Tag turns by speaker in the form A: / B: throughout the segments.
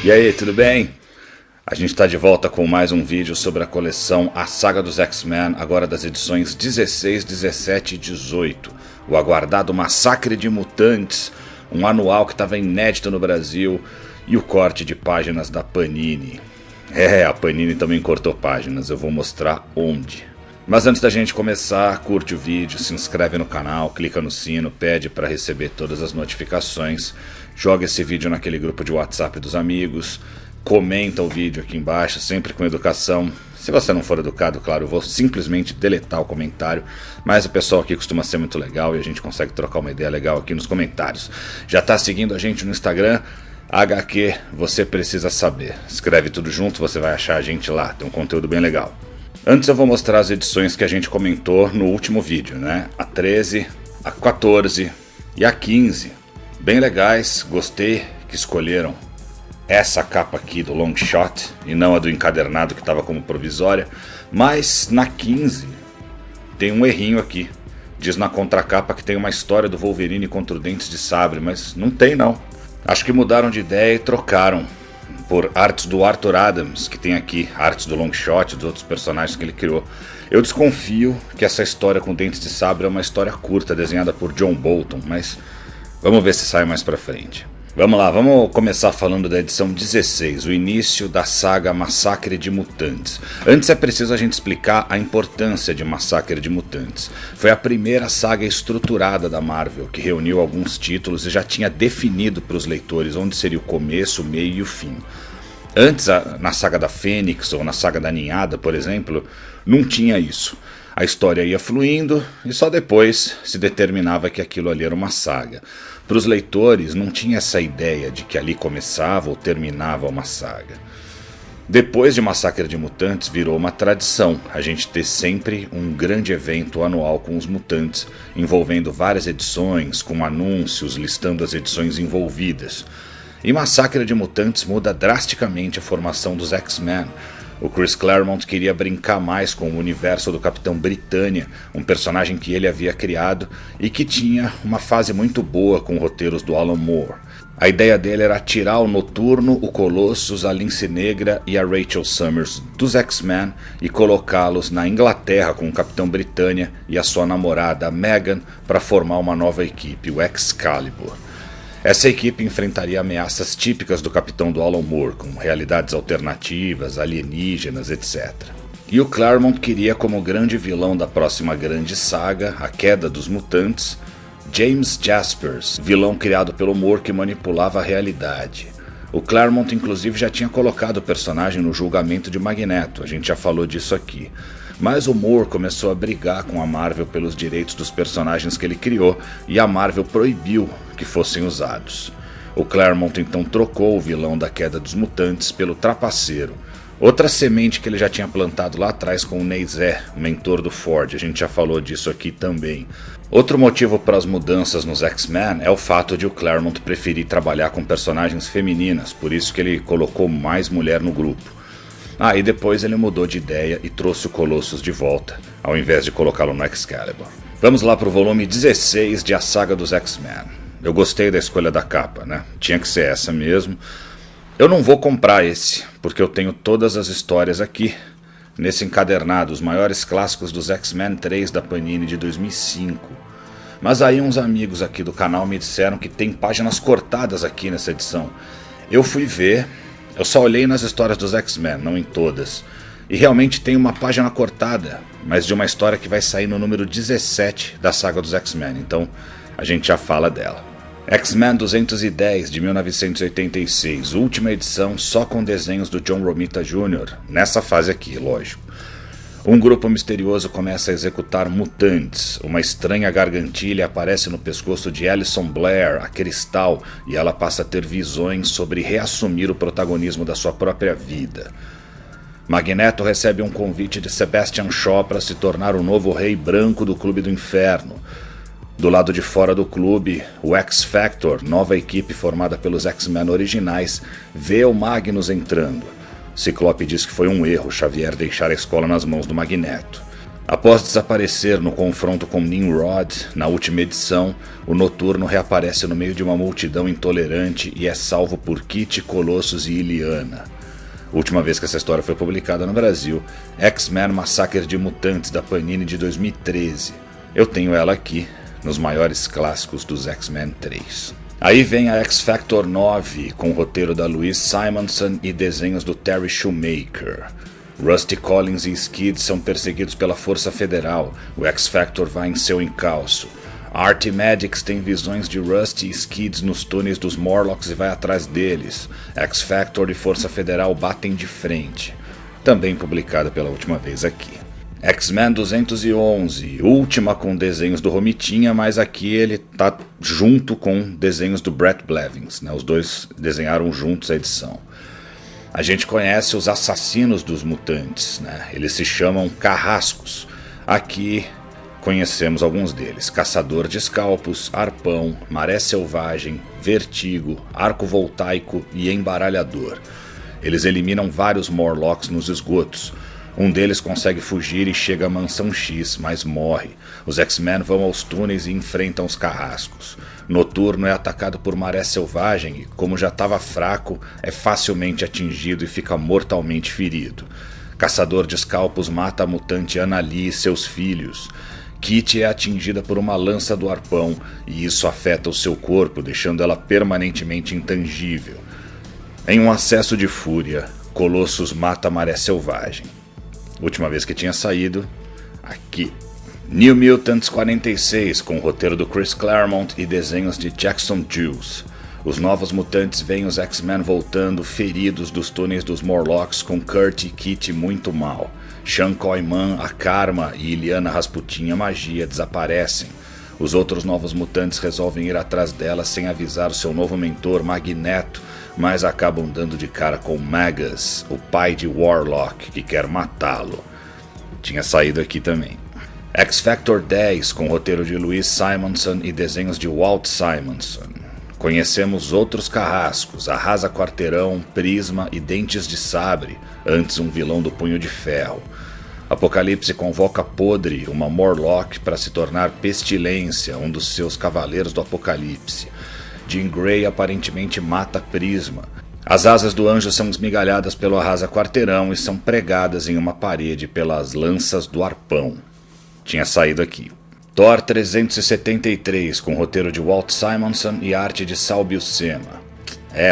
A: E aí, tudo bem? A gente está de volta com mais um vídeo sobre a coleção A Saga dos X-Men, agora das edições 16, 17 e 18. O aguardado Massacre de Mutantes, um anual que estava inédito no Brasil, e o corte de páginas da Panini. A Panini também cortou páginas, eu vou mostrar onde. Mas antes da gente começar, curte o vídeo, se inscreve no canal, clica no sino, pede para receber todas as notificações, joga esse vídeo naquele grupo de WhatsApp dos amigos, comenta o vídeo aqui embaixo, sempre com educação. Se você não for educado, claro, eu vou simplesmente deletar o comentário, mas o pessoal aqui costuma ser muito legal e a gente consegue trocar uma ideia legal aqui nos comentários. Já está seguindo a gente no Instagram? HQ, você precisa saber. Escreve tudo junto, você vai achar a gente lá, tem um conteúdo bem legal. Antes eu vou mostrar as edições que a gente comentou no último vídeo, né? A 13, a 14 e a 15. Bem legais, gostei que escolheram essa capa aqui do long shot e não a do encadernado que estava como provisória. Mas na 15 tem um errinho aqui. Diz na contracapa que tem uma história do Wolverine contra o Dentes de Sabre, mas não tem não. Acho que mudaram de ideia e trocaram por artes do Arthur Adams, que tem aqui artes do Longshot, dos outros personagens que ele criou. Eu desconfio que essa história com Dentes de Sabre é uma história curta, desenhada por John Bolton, mas vamos ver se sai mais pra frente. Vamos lá, vamos começar falando da edição 16, o início da saga Massacre de Mutantes. Antes é preciso a gente explicar a importância de Massacre de Mutantes. Foi a primeira saga estruturada da Marvel, que reuniu alguns títulos e já tinha definido para os leitores onde seria o começo, o meio e o fim. Antes, na saga da Fênix ou na saga da Ninhada, por exemplo, não tinha isso. A história ia fluindo e só depois se determinava que aquilo ali era uma saga. Para os leitores não tinha essa ideia de que ali começava ou terminava uma saga. Depois de Massacre de Mutantes virou uma tradição a gente ter sempre um grande evento anual com os mutantes, envolvendo várias edições, com anúncios listando as edições envolvidas. E Massacre de Mutantes muda drasticamente a formação dos X-Men. O Chris Claremont queria brincar mais com o universo do Capitão Britânia, um personagem que ele havia criado e que tinha uma fase muito boa com roteiros do Alan Moore. A ideia dele era tirar o Noturno, o Colossus, a Lince Negra e a Rachel Summers dos X-Men e colocá-los na Inglaterra com o Capitão Britânia e a sua namorada Meghan para formar uma nova equipe, o Excalibur. Essa equipe enfrentaria ameaças típicas do Capitão do Alan Moore, com realidades alternativas, alienígenas, etc. E o Claremont queria como grande vilão da próxima grande saga, A Queda dos Mutantes, James Jaspers, vilão criado pelo Moore que manipulava a realidade. O Claremont inclusive já tinha colocado o personagem no julgamento de Magneto, a gente já falou disso aqui. Mas o Moore começou a brigar com a Marvel pelos direitos dos personagens que ele criou e a Marvel proibiu que fossem usados. O Claremont então trocou o vilão da Queda dos Mutantes pelo Trapaceiro, outra semente que ele já tinha plantado lá atrás com o Neizé, o mentor do Ford, a gente já falou disso aqui também. Outro motivo para as mudanças nos X-Men é o fato de o Claremont preferir trabalhar com personagens femininas, por isso que ele colocou mais mulher no grupo. E depois ele mudou de ideia e trouxe o Colossus de volta, ao invés de colocá-lo no Excalibur. Vamos lá para o volume 16 de A Saga dos X-Men. Eu gostei da escolha da capa, né? Tinha que ser essa mesmo. Eu não vou comprar esse, porque eu tenho todas as histórias aqui, nesse encadernado, os maiores clássicos dos X-Men 3 da Panini de 2005. Mas aí uns amigos aqui do canal me disseram que tem páginas cortadas aqui nessa edição. Eu fui ver... Eu só olhei nas histórias dos X-Men, não em todas. E realmente tem uma página cortada, mas de uma história que vai sair no número 17 da saga dos X-Men, então a gente já fala dela. X-Men 210 de 1986, última edição só com desenhos do John Romita Jr., nessa fase aqui, lógico. Um grupo misterioso começa a executar mutantes. Uma estranha gargantilha aparece no pescoço de Alison Blair, a Cristal, e ela passa a ter visões sobre reassumir o protagonismo da sua própria vida. Magneto recebe um convite de Sebastian Shaw para se tornar o novo Rei Branco do Clube do Inferno. Do lado de fora do clube, o X-Factor, nova equipe formada pelos X-Men originais, vê o Magnus entrando. Ciclope diz que foi um erro Xavier deixar a escola nas mãos do Magneto. Após desaparecer no confronto com Nimrod, na última edição, o Noturno reaparece no meio de uma multidão intolerante e é salvo por Kit, Colossus e Illyana. Última vez que essa história foi publicada no Brasil, X-Men Massacre de Mutantes da Panini de 2013. Eu tenho ela aqui, nos maiores clássicos dos X-Men 3. Aí vem a X-Factor 9, com o roteiro da Louise Simonson e desenhos do Terry Shoemaker. Rusty Collins e Skid são perseguidos pela Força Federal, o X-Factor vai em seu encalço. Art Maddox tem visões de Rusty e Skids nos túneis dos Morlocks e vai atrás deles. X-Factor e Força Federal batem de frente. Também publicada pela última vez aqui. X-Men 211, última com desenhos do Romitinha, mas aqui ele tá junto com desenhos do Brett Blevins, né? Os dois desenharam juntos a edição. A gente conhece os assassinos dos mutantes, né? Eles se chamam Carrascos. Aqui conhecemos alguns deles: Caçador de Escalpos, Arpão, Maré Selvagem, Vertigo, Arco Voltaico e Embaralhador. Eles eliminam vários Morlocks nos esgotos. Um deles consegue fugir e chega à Mansão X, mas morre. Os X-Men vão aos túneis e enfrentam os Carrascos. Noturno é atacado por Maré Selvagem e, como já estava fraco, é facilmente atingido e fica mortalmente ferido. Caçador de Escalpos mata a mutante Anali e seus filhos. Kit é atingida por uma lança do Arpão e isso afeta o seu corpo, deixando ela permanentemente intangível. Em um acesso de fúria, Colossus mata Maré Selvagem. Última vez que tinha saído, aqui. New Mutants 46, com o roteiro do Chris Claremont e desenhos de Jackson Juice. Os novos mutantes veem os X-Men voltando feridos dos túneis dos Morlocks, com Kurt e Kit muito mal. Sean Koyman, a Karma e Illyana Rasputin, a magia, desaparecem. Os outros novos mutantes resolvem ir atrás dela sem avisar o seu novo mentor, Magneto, mas acabam dando de cara com Magus, o pai de Warlock, que quer matá-lo. Tinha saído aqui também. X-Factor 10, com roteiro de Louise Simonson e desenhos de Walt Simonson. Conhecemos outros carrascos: Arrasa Quarteirão, Prisma e Dentes de Sabre, antes um vilão do Punho de Ferro. Apocalipse convoca Podre, uma Morlock, para se tornar Pestilência, um dos seus cavaleiros do Apocalipse. Jean Grey aparentemente mata Prisma. As asas do anjo são esmigalhadas pelo Arrasa Quarteirão e são pregadas em uma parede pelas lanças do Arpão. Tinha saído aqui. Thor 373, com roteiro de Walt Simonson e arte de Sal Buscema.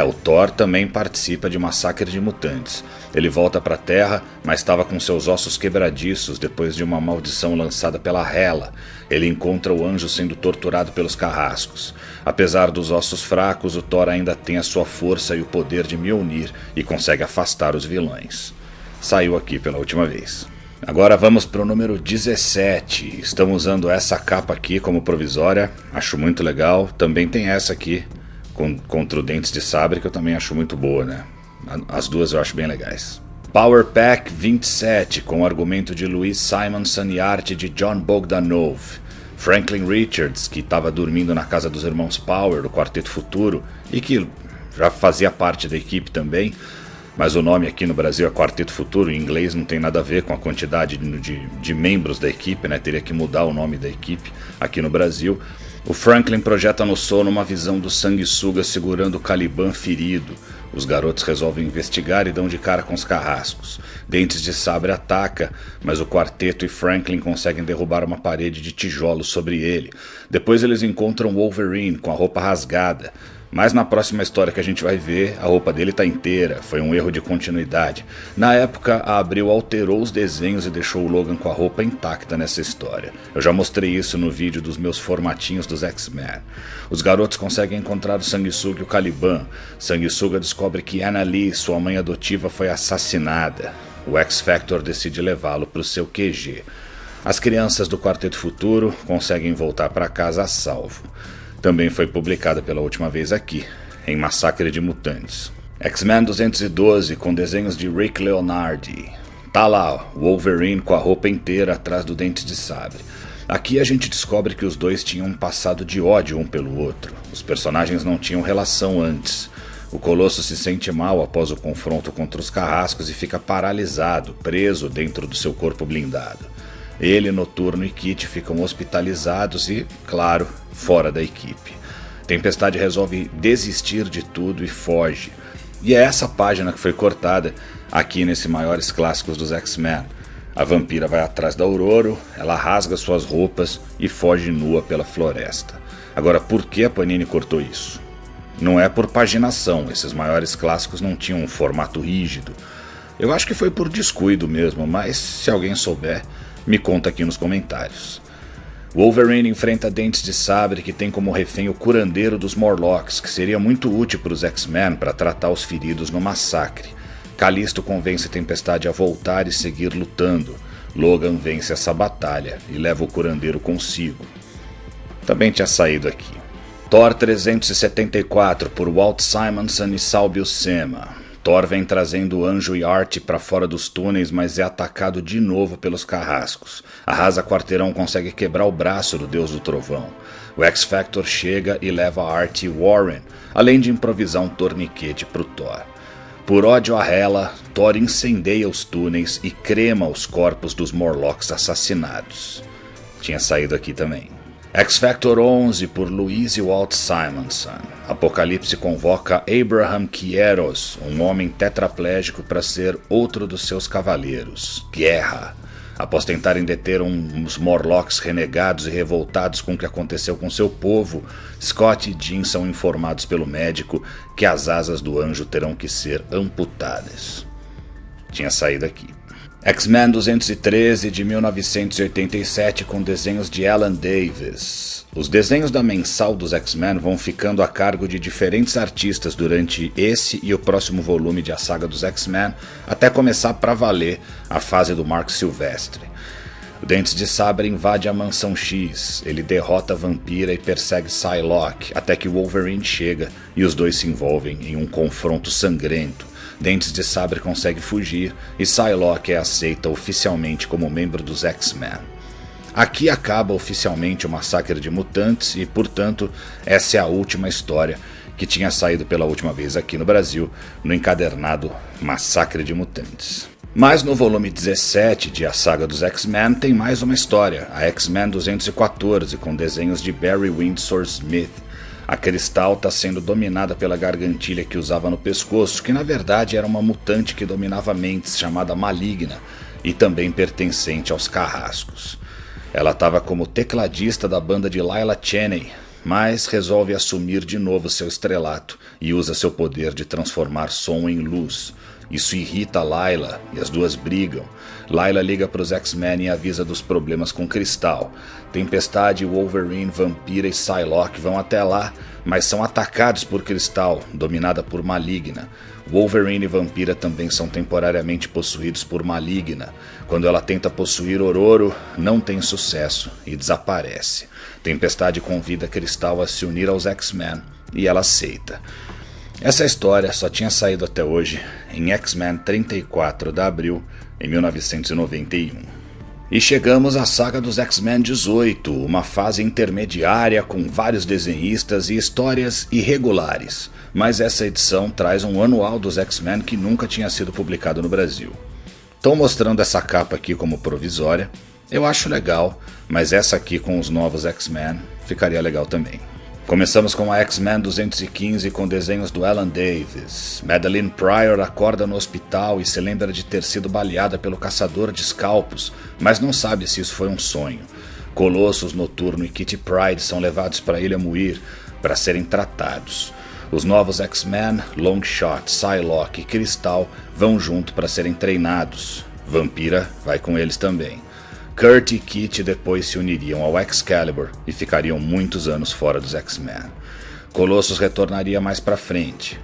A: O Thor também participa de Massacre de Mutantes. Ele volta para a Terra, mas estava com seus ossos quebradiços depois de uma maldição lançada pela Hela. Ele encontra o anjo sendo torturado pelos carrascos. Apesar dos ossos fracos, o Thor ainda tem a sua força e o poder de Mjolnir e consegue afastar os vilões. Saiu aqui pela última vez. Agora vamos para o número 17. Estamos usando essa capa aqui como provisória. Acho muito legal. Também tem essa aqui contra o Dentes de Sabre, que eu também acho muito boa, né? As duas eu acho bem legais. Power Pack 27, com o argumento de Louise Simonson e arte de John Bogdanov. Franklin Richards, que estava dormindo na casa dos irmãos Power, do Quarteto Futuro, e que já fazia parte da equipe também, mas o nome aqui no Brasil é Quarteto Futuro, em inglês não tem nada a ver com a quantidade de membros da equipe, né? Teria que mudar o nome da equipe aqui no Brasil. O Franklin projeta no sono uma visão do Sanguessuga segurando o Caliban ferido. Os garotos resolvem investigar e dão de cara com os carrascos. Dentes de Sabre ataca, mas o quarteto e Franklin conseguem derrubar uma parede de tijolos sobre ele. Depois eles encontram Wolverine com a roupa rasgada. Mas na próxima história que a gente vai ver, a roupa dele está inteira, foi um erro de continuidade. Na época, a Abril alterou os desenhos e deixou o Logan com a roupa intacta nessa história. Eu já mostrei isso no vídeo dos meus formatinhos dos X-Men. Os garotos conseguem encontrar o Sanguessuga e o Caliban. Sanguessuga descobre que Anna Lee, sua mãe adotiva, foi assassinada. O X-Factor decide levá-lo para o seu QG. As crianças do Quarteto Futuro conseguem voltar para casa a salvo. Também foi publicada pela última vez aqui, em Massacre de Mutantes. X-Men 212, com desenhos de Rick Leonardi. Tá lá, Wolverine com a roupa inteira atrás do Dente de Sabre. Aqui a gente descobre que os dois tinham um passado de ódio um pelo outro. Os personagens não tinham relação antes. O Colosso se sente mal após o confronto contra os carrascos e fica paralisado, preso dentro do seu corpo blindado. Ele, Noturno e Kit ficam hospitalizados e, claro, fora da equipe. Tempestade resolve desistir de tudo e foge. E é essa página que foi cortada aqui nesse Maiores Clássicos dos X-Men. A vampira vai atrás da Ororo, ela rasga suas roupas e foge nua pela floresta. Agora, por que a Panini cortou isso? Não é por paginação, esses Maiores Clássicos não tinham um formato rígido. Eu acho que foi por descuido mesmo, mas se alguém souber, me conta aqui nos comentários. Wolverine enfrenta Dentes de Sabre, que tem como refém o curandeiro dos Morlocks, que seria muito útil para os X-Men para tratar os feridos no massacre. Calisto convence Tempestade a voltar e seguir lutando. Logan vence essa batalha e leva o curandeiro consigo. Também tinha saído aqui. Thor 374, por Walt Simonson e Sal Buscema. Thor vem trazendo Anjo e Art para fora dos túneis, mas é atacado de novo pelos carrascos. Arrasa Quarteirão consegue quebrar o braço do Deus do Trovão. O X-Factor chega e leva Art e Warren, além de improvisar um torniquete para o Thor. Por ódio a Hela, Thor incendeia os túneis e crema os corpos dos Morlocks assassinados. Tinha saído aqui também. X-Factor 11, por Louise Walt Simonson. Apocalipse convoca Abraham Quieros, um homem tetraplégico, para ser outro dos seus cavaleiros. Guerra. Após tentarem deter uns Morlocks renegados e revoltados com o que aconteceu com seu povo, Scott e Jean são informados pelo médico que as asas do anjo terão que ser amputadas. Tinha saído aqui. X-Men 213, de 1987, com desenhos de Alan Davis. Os desenhos da mensal dos X-Men vão ficando a cargo de diferentes artistas durante esse e o próximo volume de A Saga dos X-Men, até começar pra valer a fase do Mark Silvestre. O Dentes de Sabre invade a Mansão X, ele derrota a Vampira e persegue Psylocke, até que Wolverine chega e os dois se envolvem em um confronto sangrento. Dentes de Sabre consegue fugir e Psylocke é aceita oficialmente como membro dos X-Men. Aqui acaba oficialmente o Massacre de Mutantes e, portanto, essa é a última história que tinha saído pela última vez aqui no Brasil, no encadernado Massacre de Mutantes. Mas no volume 17 de A Saga dos X-Men tem mais uma história, a X-Men 214, com desenhos de Barry Windsor Smith. A Cristal está sendo dominada pela gargantilha que usava no pescoço, que na verdade era uma mutante que dominava mentes, chamada Maligna, e também pertencente aos Carrascos. Ela estava como tecladista da banda de Lila Cheney, mas resolve assumir de novo seu estrelato e usa seu poder de transformar som em luz. Isso irrita Lila e as duas brigam. Lila liga para os X-Men e avisa dos problemas com Cristal. Tempestade, Wolverine, Vampira e Psylocke vão até lá, mas são atacados por Cristal, dominada por Maligna. Wolverine e Vampira também são temporariamente possuídos por Maligna. Quando ela tenta possuir Ororo, não tem sucesso e desaparece. Tempestade convida Cristal a se unir aos X-Men e ela aceita. Essa história só tinha saído até hoje em X-Men 34 de abril em 1991. E chegamos à saga dos X-Men 18, uma fase intermediária com vários desenhistas e histórias irregulares, mas essa edição traz um anual dos X-Men que nunca tinha sido publicado no Brasil. Estou mostrando essa capa aqui como provisória, eu acho legal, mas essa aqui com os novos X-Men ficaria legal também. Começamos com a X-Men 215 com desenhos do Alan Davis. Madeline Pryor acorda no hospital e se lembra de ter sido baleada pelo caçador de escalpos, mas não sabe se isso foi um sonho. Colossus, Noturno e Kitty Pryde são levados para a Ilha Muir para serem tratados. Os novos X-Men, Longshot, Psylocke e Cristal vão junto para serem treinados. Vampira vai com eles também. Kurt e Kit depois se uniriam ao Excalibur e ficariam muitos anos fora dos X-Men. Colossus retornaria mais pra frente.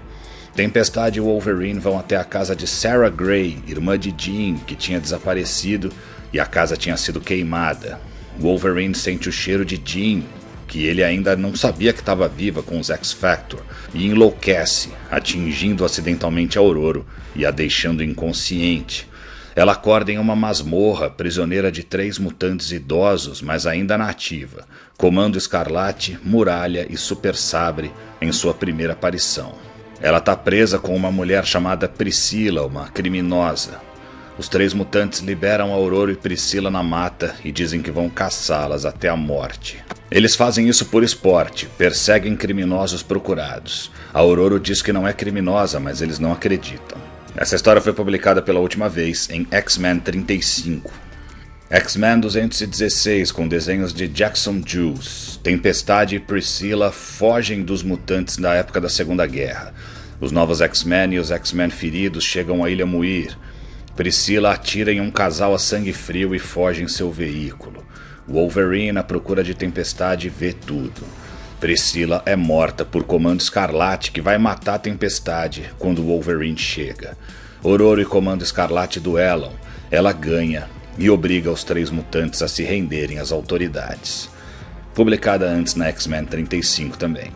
A: Tempestade e Wolverine vão até a casa de Sarah Gray, irmã de Jean, que tinha desaparecido e a casa tinha sido queimada. Wolverine sente o cheiro de Jean, que ele ainda não sabia que estava viva com os X-Factor, e enlouquece, atingindo acidentalmente a Ororo e a deixando inconsciente. Ela acorda em uma masmorra, prisioneira de 3 mutantes idosos, mas ainda nativa. Comando Escarlate, Muralha e Super Sabre em sua primeira aparição. Ela está presa com uma mulher chamada Priscila, uma criminosa. os 3 mutantes liberam Aurora e Priscila na mata e dizem que vão caçá-las até a morte. Eles fazem isso por esporte, perseguem criminosos procurados. A Aurora diz que não é criminosa, mas eles não acreditam. Essa história foi publicada pela última vez em X-Men 35. X-Men 216, com desenhos de Jackson Jules. Tempestade e Priscila fogem dos mutantes da época da Segunda Guerra. Os novos X-Men e os X-Men feridos chegam à Ilha Muir. Priscila atira em um casal a sangue frio e foge em seu veículo. Wolverine, à procura de Tempestade, vê tudo. Priscila é morta por Comando Escarlate, que vai matar Tempestade quando Wolverine chega. Ororo e Comando Escarlate duelam. Ela ganha e obriga os 3 mutantes a se renderem às autoridades. Publicada antes na X-Men 35 também.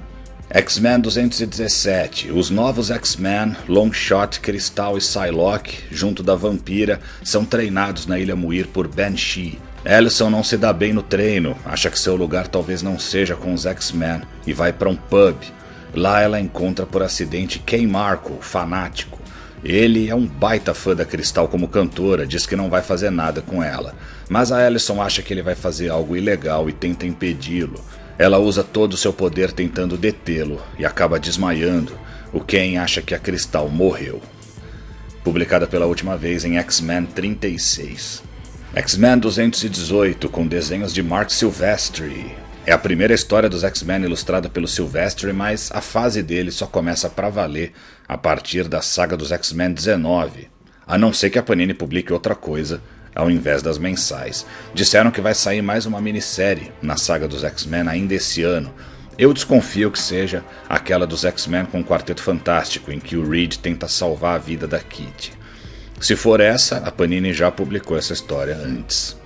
A: X-Men 217. Os novos X-Men, Longshot, Cristal e Psylocke, junto da Vampira, são treinados na Ilha Muir por Banshee. Ellison não se dá bem no treino, acha que seu lugar talvez não seja com os X-Men e vai para um pub. Lá ela encontra por acidente Kay Marco, o fanático. Ele é um baita fã da Cristal como cantora, diz que não vai fazer nada com ela. Mas a Ellison acha que ele vai fazer algo ilegal e tenta impedi-lo. Ela usa todo o seu poder tentando detê-lo e acaba desmaiando. O Ken acha que a Cristal morreu. Publicada pela última vez em X-Men 36. X-Men 218, com desenhos de Mark Silvestri. É a primeira história dos X-Men ilustrada pelo Silvestri, mas a fase dele só começa pra valer a partir da saga dos X-Men 19. A não ser que a Panini publique outra coisa ao invés das mensais. Disseram que vai sair mais uma minissérie na saga dos X-Men ainda esse ano. Eu desconfio que seja aquela dos X-Men com o Quarteto Fantástico, em que o Reed tenta salvar a vida da Kitty. Se for essa, a Panini já publicou essa história antes.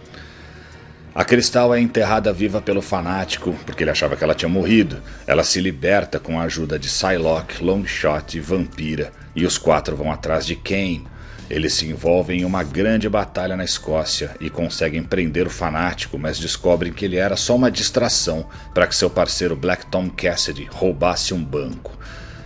A: A Cristal é enterrada viva pelo fanático, porque ele achava que ela tinha morrido. Ela se liberta com a ajuda de Psylocke, Longshot e Vampira, e os 4 vão atrás de Kane. Eles se envolvem em uma grande batalha na Escócia e conseguem prender o fanático, mas descobrem que ele era só uma distração para que seu parceiro Black Tom Cassidy roubasse um banco.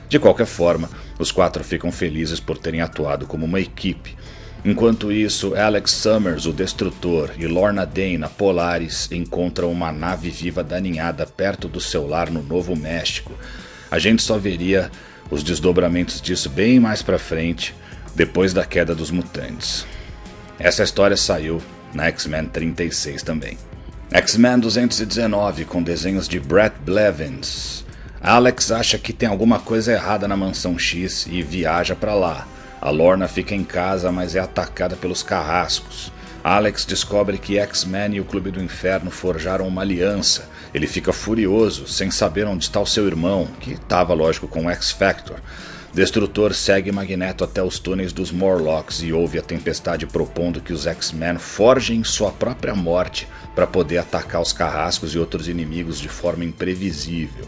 A: De qualquer forma, os 4 ficam felizes por terem atuado como uma equipe. Enquanto isso, Alex Summers, o Destrutor, e Lorna Dane, a Polaris, encontram uma nave viva daninhada perto do seu lar no Novo México. A gente só veria os desdobramentos disso bem mais pra frente, depois da queda dos mutantes. Essa história saiu na X-Men 36 também. X-Men 219, com desenhos de Brett Blevins. Alex acha que tem alguma coisa errada na Mansão X e viaja pra lá. A Lorna fica em casa, mas é atacada pelos carrascos. Alex descobre que X-Men e o Clube do Inferno forjaram uma aliança. Ele fica furioso, sem saber onde está o seu irmão, que estava, lógico, com o X-Factor. Destrutor segue Magneto até os túneis dos Morlocks e ouve a Tempestade propondo que os X-Men forjem sua própria morte para poder atacar os carrascos e outros inimigos de forma imprevisível.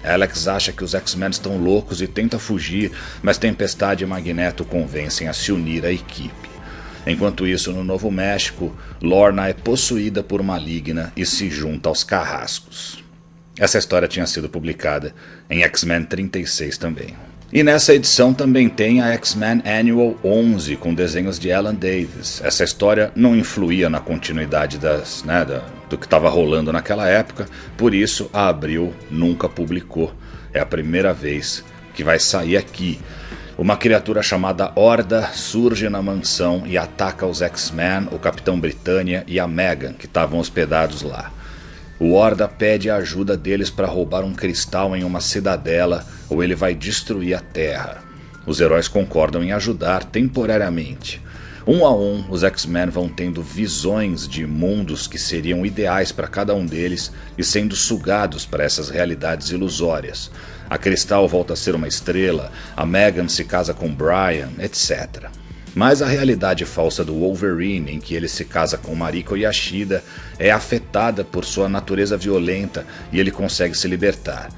A: Alex acha que os X-Men estão loucos e tenta fugir, mas Tempestade e Magneto convencem a se unir à equipe. Enquanto isso, no Novo México, Lorna é possuída por Maligna e se junta aos carrascos. Essa história tinha sido publicada em X-Men 36 também. E nessa edição também tem a X-Men Annual 11, com desenhos de Alan Davis. Essa história não influía na continuidade do que estava rolando naquela época, por isso a Abril nunca publicou. É a primeira vez que vai sair aqui. Uma criatura chamada Horda surge na mansão e ataca os X-Men, o Capitão Britânia e a Megan, que estavam hospedados lá. O Horda pede a ajuda deles para roubar um cristal em uma cidadela ou ele vai destruir a Terra. Os heróis concordam em ajudar temporariamente. Um a um, os X-Men vão tendo visões de mundos que seriam ideais para cada um deles e sendo sugados para essas realidades ilusórias. A Cristal volta a ser uma estrela, a Megan se casa com Brian, etc. Mas a realidade falsa do Wolverine, em que ele se casa com Mariko Yashida, é afetada por sua natureza violenta e ele consegue se libertar.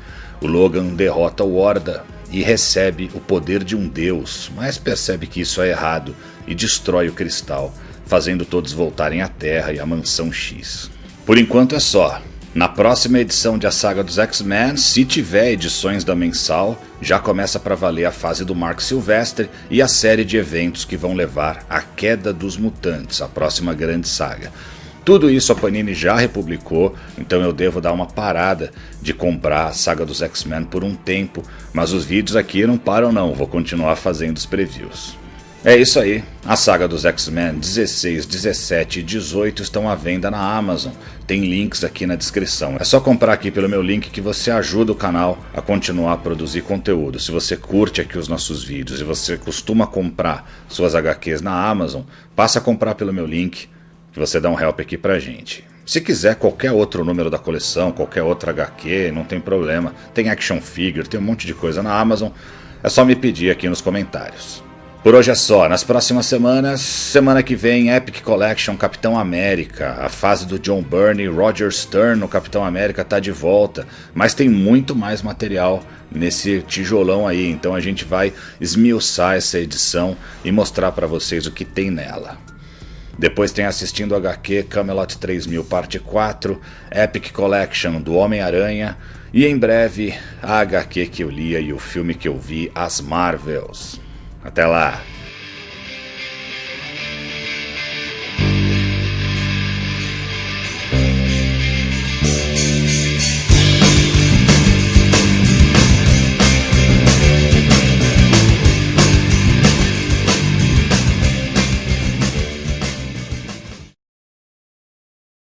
A: O Logan derrota o Horda e recebe o poder de um deus, mas percebe que isso é errado e destrói o cristal, fazendo todos voltarem à Terra e à Mansão X. Por enquanto é só. Na próxima edição de A Saga dos X-Men, se tiver edições da mensal, já começa para valer a fase do Mark Silvestre e a série de eventos que vão levar à Queda dos Mutantes, a próxima grande saga. Tudo isso a Panini já republicou, então eu devo dar uma parada de comprar a Saga dos X-Men por um tempo, mas os vídeos aqui não param não, vou continuar fazendo os previews. É isso aí, a Saga dos X-Men 16, 17 e 18 estão à venda na Amazon, tem links aqui na descrição. É só comprar aqui pelo meu link que você ajuda o canal a continuar a produzir conteúdo. Se você curte aqui os nossos vídeos e você costuma comprar suas HQs na Amazon, passa a comprar pelo meu link que você dá um help aqui pra gente. Se quiser qualquer outro número da coleção, qualquer outra HQ, não tem problema. Tem action figure, tem um monte de coisa na Amazon, é só me pedir aqui nos comentários. Por hoje é só, nas próximas semanas, semana que vem Epic Collection Capitão América, a fase do John Byrne e Roger Stern no Capitão América tá de volta, mas tem muito mais material nesse tijolão aí, então a gente vai esmiuçar essa edição e mostrar para vocês o que tem nela. Depois tem Assistindo HQ Camelot 3000 parte 4, Epic Collection do Homem-Aranha e em breve a HQ que eu lia e o filme que eu vi, As Marvels. Até lá!